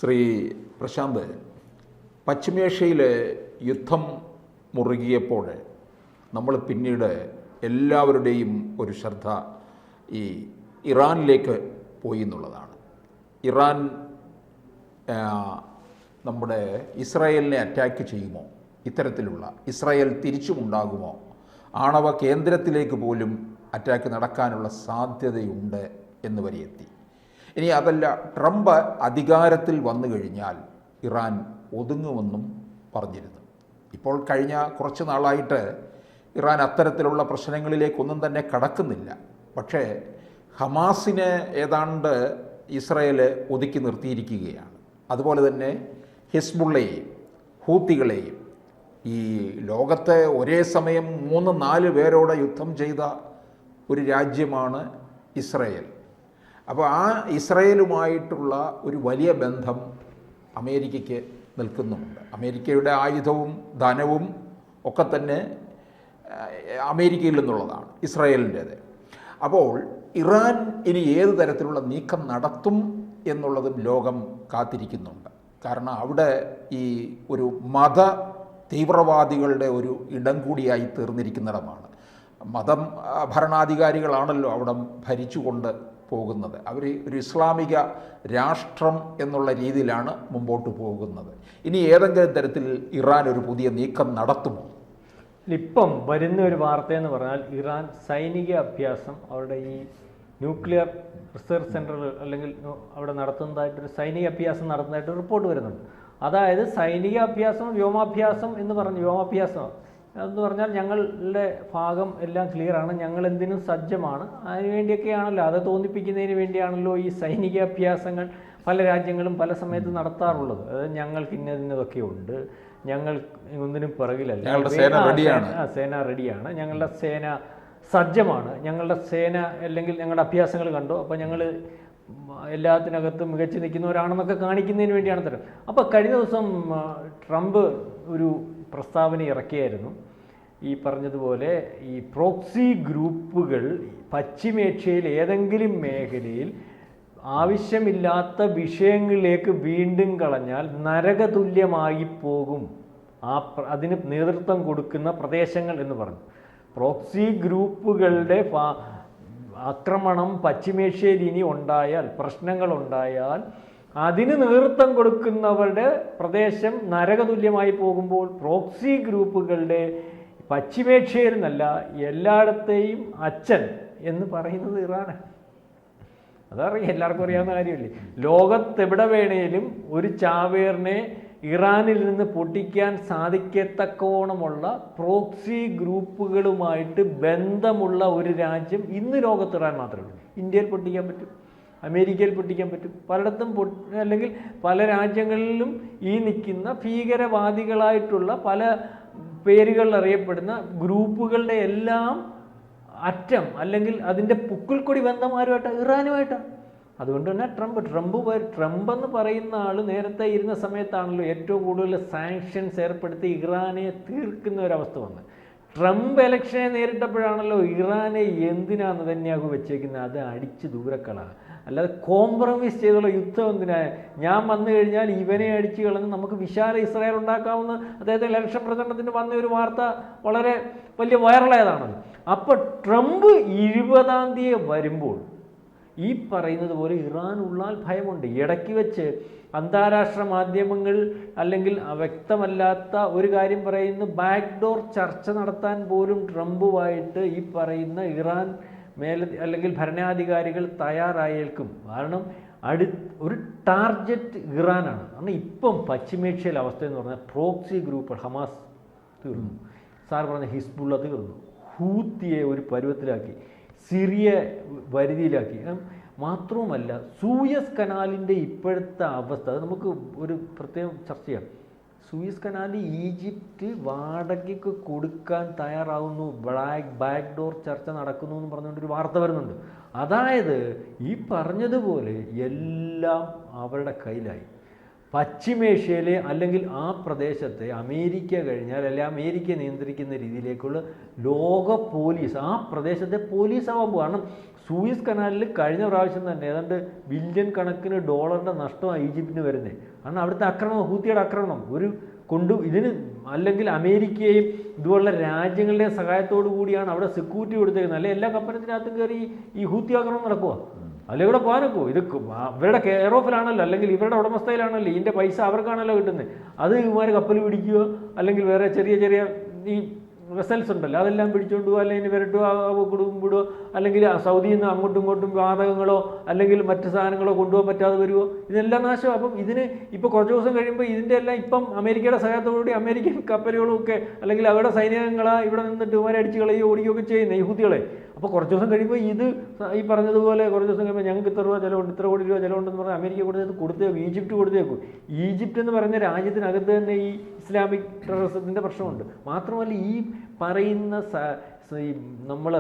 ശ്രീ പ്രശാന്ത്, പശ്ചിമേഷ്യയിലെ യുദ്ധം മുറുകിയപ്പോൾ നമ്മൾ പിന്നീട് എല്ലാവരുടെയും ഒരു ശ്രദ്ധ ഈ ഇറാനിലേക്ക് പോയി എന്നുള്ളതാണ്. ഇറാൻ നമ്മുടെ ഇസ്രായേലിനെ അറ്റാക്ക് ചെയ്യുമോ, ഇത്തരത്തിലുള്ള ഇസ്രായേൽ തിരിച്ചുമുണ്ടാകുമോ, ആണവ കേന്ദ്രത്തിലേക്ക് പോലും അറ്റാക്ക് നടക്കാനുള്ള സാധ്യതയുണ്ട് എന്ന് വരെ എത്തി. ഇനി അതല്ല, ട്രംപ് അധികാരത്തിൽ വന്നു കഴിഞ്ഞാൽ ഇറാൻ ഒതുങ്ങുമെന്നും പറഞ്ഞിരുന്നു. ഇപ്പോൾ കഴിഞ്ഞ കുറച്ച് നാളായിട്ട് ഇറാൻ അത്തരത്തിലുള്ള പ്രശ്നങ്ങളിലേക്കൊന്നും തന്നെ കടക്കുന്നില്ല. പക്ഷേ ഹമാസിനെ ഏതാണ്ട് ഇസ്രായേൽ ഒതുക്കി നിർത്തിയിരിക്കുകയാണ്. അതുപോലെ തന്നെ ഹിസ്ബുള്ളയെയും ഹൂത്തികളെയും. ഈ ലോകത്തെ ഒരേ സമയം 3-4 പേരോട് യുദ്ധം ചെയ്ത ഒരു രാജ്യമാണ് ഇസ്രായേൽ. അപ്പോൾ ആ ഇസ്രായേലുമായിട്ടുള്ള ഒരു വലിയ ബന്ധം അമേരിക്കയ്ക്ക് നിൽക്കുന്നുമുണ്ട്. അമേരിക്കയുടെ ആയുധവും ധനവും ഒക്കെ തന്നെ അമേരിക്കയിൽ നിന്നുള്ളതാണ്, ഇസ്രായേലിൻ്റേത്. അപ്പോൾ ഇറാൻ ഇനി ഏത് തരത്തിലുള്ള നീക്കം നടത്തും എന്നുള്ളതും ലോകം കാത്തിരിക്കുന്നുണ്ട്. കാരണം അവിടെ ഈ ഒരു മത തീവ്രവാദികളുടെ ഒരു ഇടം കൂടിയായി തീർന്നിരിക്കുന്നിടമാണ്. മതം ഭരണാധികാരികളാണല്ലോ അവിടെ ഭരിച്ചുകൊണ്ട് പോകുന്നത്. അവർ ഒരു ഇസ്ലാമിക രാഷ്ട്രം എന്നുള്ള രീതിയിലാണ് മുമ്പോട്ട് പോകുന്നത്. ഇനി ഏതെങ്കിലും തരത്തിൽ ഇറാൻ ഒരു പുതിയ നീക്കം നടത്തുമോ? ഇപ്പം വരുന്ന ഒരു വാർത്തയെന്ന് പറഞ്ഞാൽ ഇറാൻ സൈനിക അഭ്യാസം അവരുടെ ഈ ന്യൂക്ലിയർ റിസർച്ച് സെൻറ്റർ അല്ലെങ്കിൽ അവിടെ നടത്തുന്നതായിട്ടൊരു സൈനിക അഭ്യാസം നടത്തുന്നതായിട്ട് റിപ്പോർട്ട് വരുന്നുണ്ട്. അതായത് സൈനിക അഭ്യാസം, വ്യോമാഭ്യാസം എന്ന് പറഞ്ഞു. വ്യോമാഭ്യാസം എന്ന് പറഞ്ഞാൽ ഞങ്ങളുടെ ഭാഗം എല്ലാം ക്ലിയറാണ്, ഞങ്ങൾ എന്തിനും സജ്ജമാണ്, അതിനുവേണ്ടിയൊക്കെയാണല്ലോ, അത് തോന്നിപ്പിക്കുന്നതിന് വേണ്ടിയാണല്ലോ ഈ സൈനിക അഭ്യാസങ്ങൾ പല രാജ്യങ്ങളും പല സമയത്ത് നടത്താറുള്ളത്. അതായത് ഞങ്ങൾക്ക് ഇന്നതൊക്കെ ഉണ്ട്, ഞങ്ങൾ ഒന്നിനും പിറകിലല്ല, സേന റെഡിയാണ്, ഞങ്ങളുടെ സേന സജ്ജമാണ്, ഞങ്ങളുടെ സേന അല്ലെങ്കിൽ ഞങ്ങളുടെ അഭ്യാസങ്ങൾ കണ്ടോ, അപ്പോൾ ഞങ്ങൾ എല്ലാത്തിനകത്തും മികച്ചു നിൽക്കുന്നവരാണെന്നൊക്കെ കാണിക്കുന്നതിന് വേണ്ടിയാണ് തരം. അപ്പോൾ കഴിഞ്ഞ ദിവസം ട്രംപ് ഒരു പ്രസ്താവന ഇറക്കിയായിരുന്നു. ഈ പറഞ്ഞതുപോലെ ഈ പ്രോക്സി ഗ്രൂപ്പുകൾ പശ്ചിമേഷ്യയിൽ ഏതെങ്കിലും മേഖലയിൽ ആവശ്യമില്ലാത്ത വിഷയങ്ങളിലേക്ക് വീണ്ടും കളഞ്ഞാൽ നരകതുല്യമായി പോകും അതിന് നേതൃത്വം കൊടുക്കുന്ന പ്രദേശങ്ങൾ എന്ന് പറഞ്ഞു. പ്രോക്സി ഗ്രൂപ്പുകളുടെ ആക്രമണം പശ്ചിമേഷ്യയിൽ ഇനി ഉണ്ടായാൽ, പ്രശ്നങ്ങളുണ്ടായാൽ അതിന് നേതൃത്വം കൊടുക്കുന്നവരുടെ പ്രദേശം നരകതുല്യമായി പോകുമ്പോൾ പ്രോക്സി ഗ്രൂപ്പുകളുടെ പശ്ചിമേഷ്യയിൽ നിന്നല്ല എല്ലായിടത്തെയും അച്ഛൻ എന്ന് പറയുന്നത് ഇറാനാണ്. അതറിയാം, എല്ലാവർക്കും അറിയാവുന്ന കാര്യമില്ലേ. ലോകത്തെവിടെ വേണേലും ഒരു ചാവേറിനെ ഇറാനിൽ നിന്ന് പൊട്ടിക്കാൻ സാധിക്കത്തക്കോണമുള്ള പ്രോക്സി ഗ്രൂപ്പുകളുമായിട്ട് ബന്ധമുള്ള ഒരു രാജ്യം ഇന്ന് ലോകത്ത് ഇറാൻ മാത്രമേ ഉള്ളൂ. ഇന്ത്യയിൽ പൊട്ടിക്കാൻ പറ്റും, അമേരിക്കയിൽ പൊട്ടിക്കാൻ പറ്റും, പലയിടത്തും അല്ലെങ്കിൽ പല രാജ്യങ്ങളിലും ഈ നിൽക്കുന്ന ഭീകരവാദികളായിട്ടുള്ള പല പേരുകളിൽ അറിയപ്പെടുന്ന ഗ്രൂപ്പുകളുടെ എല്ലാം അറ്റം അല്ലെങ്കിൽ അതിൻ്റെ പുക്കിൾക്കൊടി ബന്ധമാരുമായിട്ടാണ്, ഇറാനുമായിട്ടാണ്. അതുകൊണ്ട് തന്നെ ട്രംപ് എന്ന് പറയുന്ന ആൾ നേരത്തെ ഇരുന്ന സമയത്താണല്ലോ ഏറ്റവും കൂടുതൽ സാങ്ഷൻസ് ഏർപ്പെടുത്തി ഇറാനെ തീർക്കുന്ന ഒരവസ്ഥ വന്നത്. ട്രംപ് ഇലക്ഷനെ നേരിട്ടപ്പോഴാണല്ലോ ഇറാനെ എന്തിനാണ് നെതന്യാഹു വെച്ചേക്കുന്നത്, അത് അടിച്ച് ദൂരക്കളാണ്, അല്ലാതെ കോംപ്രമൈസ് ചെയ്തുള്ള യുദ്ധം എന്തിനാ, ഞാൻ വന്നു കഴിഞ്ഞാൽ ഇവനെ അടിച്ചു കളഞ്ഞ് നമുക്ക് വിശാല ഇസ്രായേൽ ഉണ്ടാക്കാവുന്ന അദ്ദേഹത്തെ ഇലക്ഷൻ പ്രചരണത്തിന് വന്ന ഒരു വാർത്ത വളരെ വലിയ വൈറലായതാണല്ലോ. അപ്പോൾ ട്രംപ് 20-ാം തീയതി വരുമ്പോൾ ഈ പറയുന്നത് പോലെ ഇറാൻ ഉള്ളാൽ ഭയമുണ്ട്. ഇടയ്ക്ക് വെച്ച് അന്താരാഷ്ട്ര മാധ്യമങ്ങൾ അല്ലെങ്കിൽ വ്യക്തമല്ലാത്ത ഒരു കാര്യം പറയുന്നു, ബാക്ക്ഡോർ ചർച്ച നടത്താൻ പോലും ട്രംപുമായിട്ട് ഈ പറയുന്ന ഇറാൻ അല്ലെങ്കിൽ ഭരണാധികാരികൾ തയ്യാറായേൽക്കും. കാരണം ഒരു ടാർഗറ്റ് ഇറാനാണ്. കാരണം ഇപ്പം പശ്ചിമേഷ്യയിലെ അവസ്ഥ എന്ന് പറഞ്ഞാൽ പ്രോക്സി ഗ്രൂപ്പ് ഹമാസ് തീർന്നു, സാർ പറഞ്ഞ ഹിസ്ബുള്ള തീർന്നു, ഹൂത്തിയെ ഒരു പരുവത്തിലാക്കി, സിറിയ വരുതിയിലാക്കി. മാത്രവുമല്ല സൂയസ് കനാലിൻ്റെ ഇപ്പോഴത്തെ അവസ്ഥ അത് നമുക്ക് ഒരു പ്രത്യേകം ചർച്ച ചെയ്യാം. സൂയസ് കനാലിൽ ഈജിപ്റ്റ് വാടകയ്ക്ക് കൊടുക്കാൻ തയ്യാറാവുന്നു, ബാക്ക് ഡോർ ചർച്ച നടക്കുന്നു എന്ന് പറഞ്ഞുകൊണ്ടൊരു വാർത്ത വരുന്നുണ്ട്. അതായത് ഈ പറഞ്ഞതുപോലെ എല്ലാം അവരുടെ കയ്യിലായി. പശ്ചിമേഷ്യയിലെ അല്ലെങ്കിൽ ആ പ്രദേശത്തെ അമേരിക്ക കഴിഞ്ഞാൽ അല്ലെങ്കിൽ അമേരിക്ക നിയന്ത്രിക്കുന്ന രീതിയിലേക്കുള്ള ലോക പോലീസ്, ആ പ്രദേശത്തെ പോലീസ് ആവാൻ പോകും. കാരണം സൂയിസ് കനാലിൽ കഴിഞ്ഞ പ്രാവശ്യം തന്നെ ഏതാണ്ട് ബില്യൺ കണക്കിന് ഡോളറിൻ്റെ നഷ്ടമാണ് ഈജിപ്തിന് വരുന്നത്. കാരണം അവിടുത്തെ ആക്രമണം, ഹൂത്തിയുടെ ആക്രമണം ഇതിന് അല്ലെങ്കിൽ അമേരിക്കയും ഇതുപോലുള്ള രാജ്യങ്ങളുടെ സഹായത്തോടു കൂടിയാണ് അവിടെ സെക്യൂരിറ്റി കൊടുത്തേക്കുന്നത്. അല്ലെങ്കിൽ എല്ലാ കപ്പലത്തിനകത്തും കയറി ഈ ഹൂത്തി ആക്രമണം നടക്കുക. അല്ലെങ്കിൽ ഇവിടെ പോകാനൊക്കുമോ? ഇത് ഇവരുടെ കെയർ ഓഫിലാണല്ലോ, അല്ലെങ്കിൽ ഇവരുടെ ഉടമസ്ഥയിലാണല്ലോ, ഇതിൻ്റെ പൈസ അവർക്കാണല്ലോ കിട്ടുന്നത്. അത് ഇവന്മാർ കപ്പൽ പിടിക്കുക, അല്ലെങ്കിൽ വേറെ ചെറിയ ചെറിയ ഈ വെസൽസ് ഉണ്ടല്ലോ അതെല്ലാം പിടിച്ചുകൊണ്ട് പോകുക, അല്ലെങ്കിൽ വിരട്ടുക, വിടുക, അല്ലെങ്കിൽ സൗദിയിൽ നിന്ന് അങ്ങോട്ടും ഇങ്ങോട്ടും വാതകങ്ങളോ അല്ലെങ്കിൽ മറ്റ് സാധനങ്ങളോ കൊണ്ടുപോകാൻ പറ്റാതെ വരുമോ? ഇതെല്ലാം നാശം. അപ്പം ഇതിന് ഇപ്പോൾ കുറച്ച് ദിവസം കഴിയുമ്പോൾ ഇതിൻ്റെ എല്ലാം ഇപ്പം അമേരിക്കയുടെ സഹായത്തോടുകൂടി അമേരിക്കൻ കപ്പലുകളും ഒക്കെ അല്ലെങ്കിൽ അവരുടെ സൈനികങ്ങളാ ഇവിടെ നിന്നിട്ട് ഇവരെ അടിച്ച് കളയുകയോ ഓടിക്കുകയൊക്കെ ചെയ്യുന്നത് ഈ ഹൂത്തികളെ. അപ്പോൾ കുറച്ച് ദിവസം കഴിയുമ്പോൾ ഇത് ഈ പറഞ്ഞതുപോലെ കുറച്ച് ദിവസം കഴിയുമ്പോൾ ഞങ്ങൾക്ക് ഇത്ര രൂപ ചിലവുണ്ട്, ഇത്ര കോടി രൂപ ചിലവുണ്ടെന്ന് പറഞ്ഞാൽ അമേരിക്ക കൊടുത്തേക്കും, ഈജിപ്റ്റ് കൊടുത്തേക്കും. ഈജിപ്റ്റ് എന്ന് പറയുന്ന രാജ്യത്തിനകത്ത് തന്നെ ഈ ഇസ്ലാമിക് ടെററിസത്തിൻ്റെ പ്രശ്നമുണ്ട്. മാത്രമല്ല ഈ പറയുന്ന നമ്മൾ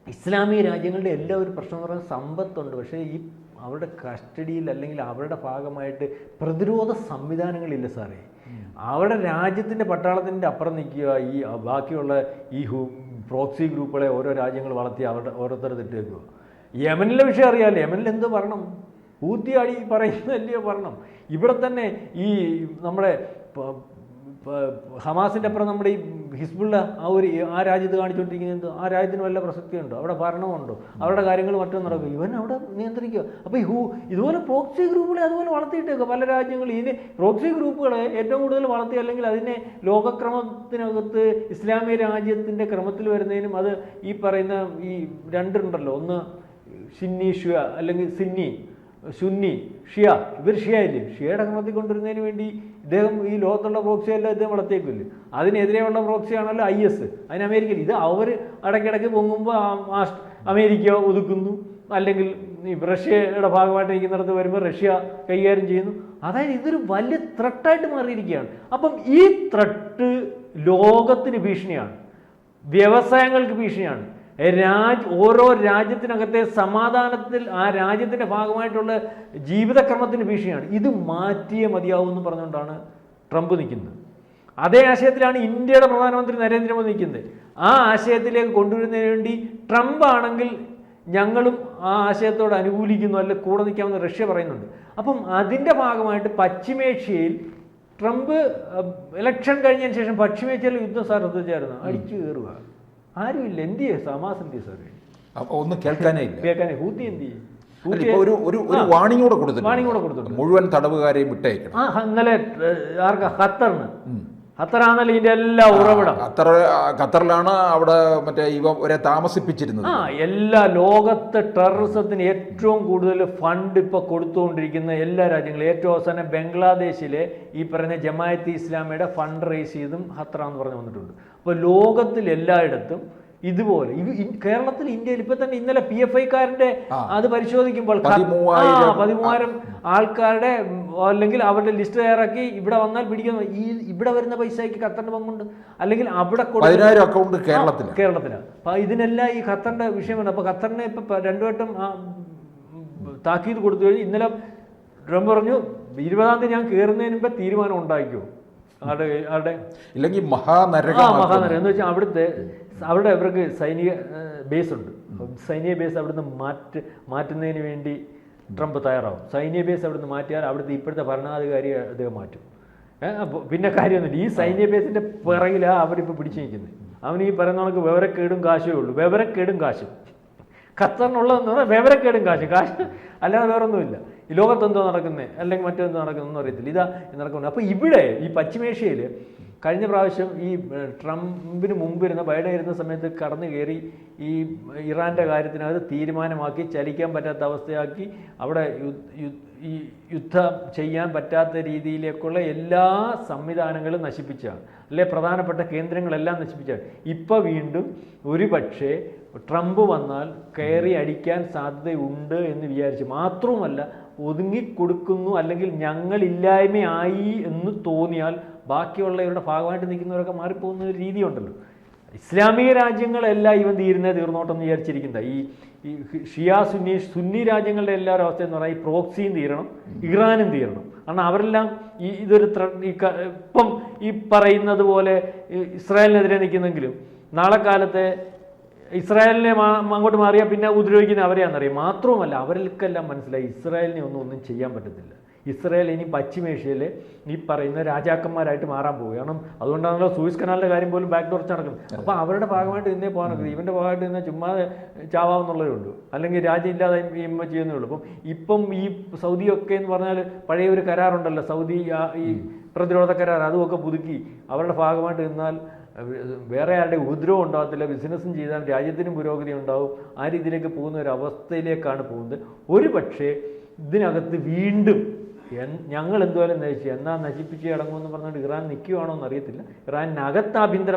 ഇസ്ലാമിക രാജ്യങ്ങളുടെ എല്ലാ ഒരു പ്രശ്നം എന്ന് പറയുന്നത് സമ്പത്തുണ്ട്, പക്ഷേ ഈ അവരുടെ കസ്റ്റഡിയിൽ അല്ലെങ്കിൽ അവരുടെ ഭാഗമായിട്ട് പ്രതിരോധ സംവിധാനങ്ങളില്ല സാറേ. അവരുടെ രാജ്യത്തിൻ്റെ പട്ടാളത്തിൻ്റെ അപ്പുറം നിൽക്കുക ഈ ബാക്കിയുള്ള ഈ പ്രോക്സി ഗ്രൂപ്പുകളെ ഓരോ രാജ്യങ്ങൾ വളർത്തി അവരുടെ ഓരോരുത്തരെ തെറ്റേക്കുക. യമനിലെ വിഷയം അറിയാമല്ലോ, യമനിൽ എന്ത് പറയണം, ഹൂത്തി അടി പറയുന്നതല്ലയോ പറയണം. ഇവിടെ തന്നെ ഈ നമ്മുടെ ഹമാസിൻ്റെ അപ്പുറം നമ്മുടെ ഈ ഹിസ്ബുള്ള ആ രാജ്യത്ത് കാണിച്ചുകൊണ്ടിരിക്കുന്നത് ആ രാജ്യത്തിന് വല്ല പ്രസക്തിയുണ്ടോ? അവിടെ ഭരണമുണ്ടോ? അവരുടെ കാര്യങ്ങൾ മറ്റും നടക്കും, ഇവൻ അവിടെ നിയന്ത്രിക്കുക. അപ്പോൾ ഇതുപോലെ പ്രോക്സി ഗ്രൂപ്പുകളെ അതുപോലെ വളർത്തിയിട്ടേക്കുക പല രാജ്യങ്ങളും. ഇതിന് പ്രോക്സി ഗ്രൂപ്പുകളെ ഏറ്റവും കൂടുതൽ വളർത്തി അല്ലെങ്കിൽ അതിനെ ലോകക്രമത്തിനകത്ത് ഇസ്ലാമിക രാജ്യത്തിൻ്റെ ക്രമത്തിൽ വരുന്നതിനും അത് ഈ പറയുന്ന ഈ രണ്ടുണ്ടല്ലോ, ഒന്ന് സുന്നി ഷിയ അല്ലെങ്കിൽ സുന്നി ഷിയ, ഇവർ ഷിയ ഇല്ലേ, ഷിയയുടെ ക്രമത്തിൽ കൊണ്ടുവരുന്നതിന് വേണ്ടി ഇദ്ദേഹം ഈ ലോകത്തുള്ള പ്രോക്സിയെല്ലാം ഇദ്ദേഹം വളർത്തിയേക്കില്ലേ. അതിനെതിരെയുള്ള പ്രോക്സിയാണല്ലോ IS, അതിന് അമേരിക്കയിൽ. ഇത് അവർ ഇടയ്ക്കിടയ്ക്ക് പൊങ്ങുമ്പോൾ അമേരിക്ക ഒതുക്കുന്നു, അല്ലെങ്കിൽ റഷ്യയുടെ ഭാഗമായിട്ട് നിൽക്കുന്നിടത്ത് വരുമ്പോൾ റഷ്യ കൈകാര്യം ചെയ്യുന്നു. അതായത് ഇതൊരു വലിയ ത്രെട്ടായിട്ട് മാറിയിരിക്കുകയാണ്. അപ്പം ഈ ത്രെട്ട് ലോകത്തിന് ഭീഷണിയാണ്, വ്യവസായങ്ങൾക്ക് ഭീഷണിയാണ്, ഓരോ രാജ്യത്തിനകത്തെ സമാധാനത്തിൽ ആ രാജ്യത്തിൻ്റെ ഭാഗമായിട്ടുള്ള ജീവിതക്രമത്തിന് ഭീഷണിയാണ്. ഇത് മാറ്റിയേ മതിയാവും എന്ന് പറഞ്ഞുകൊണ്ടാണ് ട്രംപ് നിൽക്കുന്നത്. അതേ ആശയത്തിലാണ് ഇന്ത്യയുടെ പ്രധാനമന്ത്രി നരേന്ദ്രമോദി നിൽക്കുന്നത്. ആ ആശയത്തിലേക്ക് കൊണ്ടുവരുന്നതിന് വേണ്ടി ട്രംപ് ആണെങ്കിൽ ഞങ്ങളും ആ ആശയത്തോട് അനുകൂലിക്കുന്നു, അല്ലെങ്കിൽ കൂടെ നിൽക്കാമെന്ന് റഷ്യ പറയുന്നുണ്ട്. അപ്പം അതിൻ്റെ ഭാഗമായിട്ട് പശ്ചിമേഷ്യയിൽ ട്രംപ് ഇലക്ഷൻ കഴിഞ്ഞതിന് ശേഷം പശ്ചിമേഷ്യയിൽ യുദ്ധം സാർ ശ്രദ്ധിച്ചായിരുന്നു, അടിച്ചു കയറുക, ആരുമില്ല. എന്ത് ചെയ്യും? ഹമാസ് എന്ത് ചെയ്യും സാറേ? ഒന്നും കേൾക്കാനേ ഹൂത്തി എന്ത് ചെയ്യും? ഒരു വാണിംഗ് കൂടെ കൊടുത്തിട്ടുണ്ട്, മുഴുവൻ തടവുകാരെയും വിട്ടയക്കണം. ഇന്നലെ ഖത്തറാണല്ലോ ഇതിന്റെ എല്ലാ ഉറവിടം. ഖത്തറിലാണ് അവിടെ മറ്റേ ഇവരെ താമസിപ്പിച്ചിരുന്നത്. എല്ലാ ലോകത്തെ ടെററിസത്തിന് ഏറ്റവും കൂടുതൽ ഫണ്ട് ഇപ്പൊ കൊടുത്തുകൊണ്ടിരിക്കുന്ന എല്ലാ രാജ്യങ്ങളും, ഏറ്റവും അവസാനം ബംഗ്ലാദേശിലെ ഈ പറയുന്ന ജമാഅത്തെ ഇസ്ലാമിയുടെ ഫണ്ട് റേസ് ചെയ്തും ഖത്തറാന്ന് പറഞ്ഞു വന്നിട്ടുണ്ട്. അപ്പോൾ ലോകത്തിൽ എല്ലായിടത്തും ഇതുപോലെ കേരളത്തിൽ, ഇന്ത്യയിൽ ഇപ്പൊ തന്നെ ഇന്നലെ PFIക്കാരൻ്റെ അത് പരിശോധിക്കുമ്പോൾ 13,000 ആൾക്കാരുടെ അല്ലെങ്കിൽ അവരുടെ ലിസ്റ്റ് തയ്യാറാക്കി ഇവിടെ വന്നാൽ പിടിക്കുന്ന ഇവിടെ വരുന്ന പൈസയ്ക്ക് ഖത്തറിന്റെ പങ്കുണ്ട്, അല്ലെങ്കിൽ അവിടെ 10,000 അക്കൗണ്ട് കേരളത്തിലാണ്. അപ്പൊ ഇതിനെല്ലാം ഈ ഖത്തറിന്റെ വിഷയമാണ്. അപ്പൊ ഖത്തറിനെ ഇപ്പൊ 2 വട്ടം താക്കീത് കൊടുത്തു കഴിഞ്ഞ് ഇന്നലെ ട്രംപ് പറഞ്ഞു 20-ാം തീയതി ഞാൻ കയറുന്നതിന് മുമ്പ് തീരുമാനം ഉണ്ടാക്കിയോ ആരുടെ ഇല്ലെങ്കിൽ മഹാനരകം എന്ന് വെച്ചാൽ അവിടെ ഇവർക്ക് സൈനിക ബേസ് ഉണ്ട്. സൈനിക ബേസ് അവിടുന്ന് മാറ്റുന്നതിന് വേണ്ടി ട്രംപ് തയ്യാറാവും. സൈനിക ബേസ് അവിടുന്ന് മാറ്റിയാൽ അവിടുത്തെ ഇപ്പോഴത്തെ ഭരണാധികാരി അദ്ദേഹം മാറ്റും. പിന്നെ കാര്യമൊന്നുമില്ല, ഈ സൈനിക ബേസിൻ്റെ പിറകിലാണ് അവരിപ്പോൾ പിടിച്ചു നിൽക്കുന്നത്. അവന് ഈ പറയുന്ന കണക്ക് വിവരക്കേടും കാശേ ഉള്ളൂ, വിവരക്കേടും കാശും. ഖത്തറിനുള്ളതെന്ന് പറഞ്ഞാൽ വിവരക്കേടും കാശ് അല്ലാതെ വേറൊന്നുമില്ല. ഈ ലോകത്തെന്തോ നടക്കുന്നത് അല്ലെങ്കിൽ മറ്റെന്തോ നടക്കുന്നതെന്ന് അറിയത്തില്ല, ഇതാ നടക്കുന്നത്. അപ്പോൾ ഇവിടെ ഈ പശ്ചിമേഷ്യയിൽ കഴിഞ്ഞ പ്രാവശ്യം ഈ ട്രംപിന് മുമ്പ് ബൈഡൻ ഇരുന്ന സമയത്ത് കടന്നു കയറി ഈ ഇറാൻ്റെ കാര്യത്തിനകത്ത് തീരുമാനമാക്കി ചലിക്കാൻ പറ്റാത്ത അവസ്ഥയാക്കി അവിടെ ഈ യുദ്ധം ചെയ്യാൻ പറ്റാത്ത രീതിയിലേക്കുള്ള എല്ലാ സംവിധാനങ്ങളും നശിപ്പിച്ചാണ്, അല്ലെ പ്രധാനപ്പെട്ട കേന്ദ്രങ്ങളെല്ലാം നശിപ്പിച്ചാണ്. ഇപ്പോൾ വീണ്ടും ഒരുപക്ഷെ ട്രംപ് വന്നാൽ കയറി അടിക്കാൻ സാധ്യതയുണ്ട് എന്ന് വിചാരിച്ചു. മാത്രവുമല്ല ഒതുങ്ങിക്കൊടുക്കുന്നു അല്ലെങ്കിൽ ഞങ്ങളില്ലായ്മയായി എന്ന് തോന്നിയാൽ ബാക്കിയുള്ളവരുടെ ഭാഗമായിട്ട് നിൽക്കുന്നവരൊക്കെ മാറിപ്പോകുന്ന ഒരു രീതിയുണ്ടല്ലോ. ഇസ്ലാമിക രാജ്യങ്ങളെല്ലാം ഇവൻ തീർന്നോട്ടെന്ന് വിചാരിച്ചിരിക്കുന്നത്. ഈ ഷിയ സുന്നി രാജ്യങ്ങളുടെ എല്ലാവരും അവസ്ഥ എന്ന് പറഞ്ഞാൽ ഈ പ്രോക്സിയും തീരണം, ഇറാനും തീരണം. കാരണം അവരെല്ലാം ഇതൊരു ഇപ്പം ഈ പറയുന്നത് പോലെ ഇസ്രായേലിനെതിരെ നിൽക്കുന്നെങ്കിലും നാളെ കാലത്തെ ഇസ്രായേലിനെ അങ്ങോട്ട് മാറിയാൽ പിന്നെ ഉപദ്രവിക്കുന്ന അവരെയാണെന്നറിയാം. മാത്രവുമല്ല അവർക്കെല്ലാം മനസ്സിലായി ഇസ്രായേലിനെ ഒന്നും ചെയ്യാൻ പറ്റത്തില്ല. ഇസ്രായേൽ ഇനി പശ്ചിമേഷ്യയിൽ ഈ പറയുന്ന രാജാക്കന്മാരായിട്ട് മാറാൻ പോവുകയാണ്. അതുകൊണ്ടാണല്ലോ സൂയിസ് കനാലിൻ്റെ കാര്യം പോലും ബാക്ക് ഡോർ നടക്കുന്നത്. അപ്പോൾ അവരുടെ ഭാഗമായിട്ട് ഇന്നേ പോകാനൊക്കെ ഇവൻ്റെ ഭാഗമായിട്ട് നിന്നാൽ ചുമ്മാ ചാവാന്നുള്ളതേ ഉള്ളൂ, അല്ലെങ്കിൽ രാജ്യം ഇല്ലാതെ ചെയ്യുന്നേ ഉള്ളൂ. ഇപ്പം ഈ സൗദിയൊക്കെ എന്ന് പറഞ്ഞാൽ പഴയ ഒരു കരാറുണ്ടല്ലോ, സൗദി ഈ പ്രതിരോധ കരാർ, അതുമൊക്കെ പുതുക്കി അവരുടെ ഭാഗമായിട്ട് നിന്നാൽ വേറെ ആരുടെ ഉപദ്രവം ഉണ്ടാകത്തില്ല, ബിസിനസ്സും ചെയ്താൽ രാജ്യത്തിനും പുരോഗതി ഉണ്ടാവും. ആ രീതിയിലേക്ക് പോകുന്ന ഒരു അവസ്ഥയിലേക്കാണ് പോകുന്നത്. ഒരു പക്ഷേ ഇതിനകത്ത് വീണ്ടും ഞങ്ങൾ എന്തുവായാലും നശിച്ചു എന്നാൽ നശിപ്പിച്ച് അടങ്ങുമെന്ന് പറഞ്ഞുകൊണ്ട് ഇറാൻ നിൽക്കുകയാണോ എന്നറിയത്തില്ല. ഇറാനകത്ത് ആഭ്യന്തര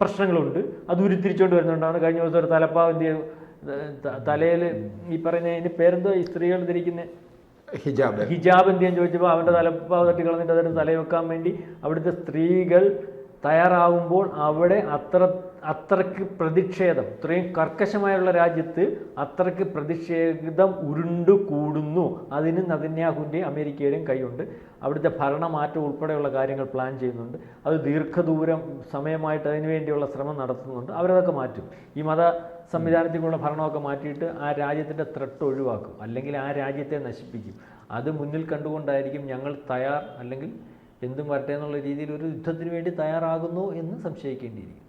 പ്രശ്നങ്ങളുണ്ട്, അത് ഉരുത്തിരിച്ചുകൊണ്ട് വരുന്നുണ്ടാണ്. കഴിഞ്ഞ ദിവസം ഒരു തലപ്പാവ് എന്ത് ചെയ്തു, തലയിൽ ഈ പറയുന്ന അതിൻ്റെ പേരെന്തോ ഈ സ്ത്രീകൾ ധരിക്കുന്ന ഹിജാബ് എന്ത് ചെയ്യാൻ ചോദിച്ചപ്പോൾ അവൻ്റെ തലപ്പാവ് തട്ടി കളഞ്ഞിട്ട് അതിന് തലയിൽ വെക്കാൻ വേണ്ടി അവിടുത്തെ സ്ത്രീകൾ തയ്യാറാകുമ്പോൾ അവിടെ അത്രയ്ക്ക് പ്രതിഷേധം, ഇത്രയും കർക്കശമായുള്ള രാജ്യത്ത് അത്രയ്ക്ക് പ്രതിഷേധം ഉരുണ്ടു കൂടുന്നു. അതിന് നെതന്യാഹുവിൻ്റെയും അമേരിക്കയുടെയും കൈയുണ്ട്. അവിടുത്തെ ഭരണമാറ്റം ഉൾപ്പെടെയുള്ള കാര്യങ്ങൾ പ്ലാൻ ചെയ്യുന്നുണ്ട്. അത് ദീർഘദൂരം സമയമായിട്ട് അതിനു വേണ്ടിയുള്ള ശ്രമം നടത്തുന്നുണ്ട്. അവരതൊക്കെ മാറ്റും. ഈ മത സംവിധാനത്തിലുള്ള ഭരണമൊക്കെ മാറ്റിയിട്ട് ആ രാജ്യത്തിൻ്റെ ത്രെട്ട് ഒഴിവാക്കും, അല്ലെങ്കിൽ ആ രാജ്യത്തെ നശിപ്പിക്കും. അത് മുന്നിൽ കണ്ടുകൊണ്ടായിരിക്കും ഞങ്ങൾ അല്ലെങ്കിൽ എന്തും വരട്ടെ എന്നുള്ള രീതിയിൽ ഒരു യുദ്ധത്തിന് വേണ്ടി തയ്യാറാകുന്നു എന്ന് സംശയിക്കേണ്ടിയിരിക്കും.